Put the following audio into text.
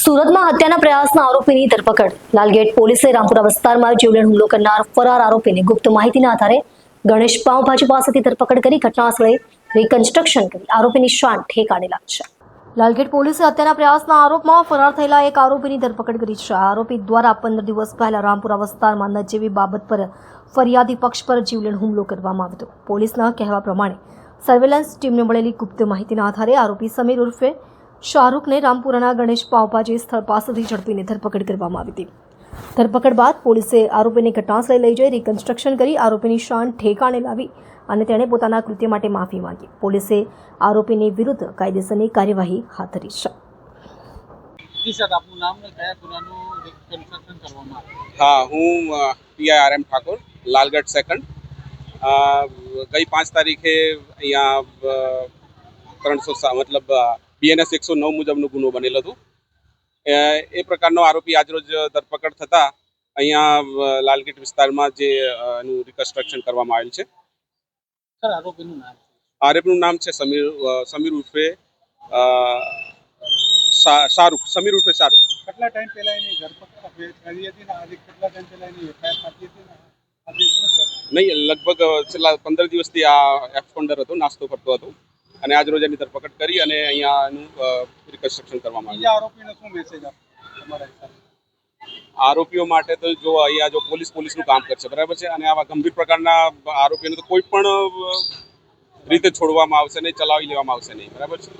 સુરતમાં હત્યાના પ્રયાસના આરોપીની ધરપકડ. લાલગેટ પોલીસે રામપુરા વિસ્તારમાં જીવલેણ હુમલો કરનાર ફરાર આરોપીની ગુપ્ત માહિતીના આધારે ગણેશ પાઉંભાજી પાસેથી ધરપકડ કરી ઘટનાસ્થળે રિકન્સ્ટ્રક્શન કરી આરોપીની શાન ઠેકાણે લાવી છે. લાલગેટ પોલીસે હત્યાના પ્રયાસના આરોપમાં ફરાર થયેલા એક આરોપીની ધરપકડ કરી છે. આરોપી દ્વારા 15 દિવસ પહેલા રામપુરા વિસ્તારમાં નજીવી બાબત પર ફરિયાદી પક્ષ પર જીવલેણ હુમલો કરવામાં આવ્યો હતો. પોલીસના કહેવા પ્રમાણે સર્વેલન્સ ટીમને મળેલી ગુપ્ત માહિતીના આધારે આરોપી સમીર ઉર્ફે શાહરૂખને રામપુરાના ગણેશ પાઉંભાજી સ્થળ પાસેથી ઝડપીને ધરપકડ કરવામાં આવી હતી. ધરપકડ બાદ પોલીસે આરોપીને ઘટનાસ્થળે લઈ જઈ રિકન્સ્ટ્રક્શન કરી આરોપીની શાન ઠેકાણે લાવી અને તેણે પોતાના કૃત્ય માટે માફી માંગી. પોલીસે આરોપીની વિરુદ્ધ કાયદેસરની કાર્યવાહી હાથ ધરી છે. हाँ हूँ PIRM ठाकुर लालगढ़ सेकंड गई 5 तारीखे અહીંયા 300 मतलब BNS 109 મુજબનો ગુનો બનેલો હતો. એ પ્રકારનો આરોપી આજરોજ ધરપકડ થતા અહીંયા લાલગેટ વિસ્તારમાં જે એનું રિકન્સ્ટ્રક્શન કરવામાં આવેલ છે. સર આરોપીનું નામ છે સમીર ઉર્ફે શાહરૂખ. સમીર ઉર્ફે શાહરૂખ. કેટલા ટાઈમ પહેલા એની ધરપકડ કરી હતી ને આજે કેટલા ટાઈમ પહેલા એની એફઆઈઆર થતી હતી ને આજે શું છે? નહીં, લગભગ છેલ્લા 15 દિવસથી આ એબ્સકોન્ડર હતો, નાસ્તો કરતો હતો અને આજ રોજ એની ધરપકડ કરી અને અહીંયા એનું રિકન્સ્ટ્રક્શન કરવામાં આવ્યું. બીજા આરોપીને શું મેસેજ આપો તમારા હિસાબે? આરોપીઓ માટે તો જો અહીંયા જો પોલીસનું કામ કરશે, બરાબર છે, અને આવા ગંભીર પ્રકારના આરોપીઓને તો કોઈ પણ રીતે છોડવામાં આવશે નહીં, ચલાવી લેવામાં આવશે નહીં, બરાબર છે.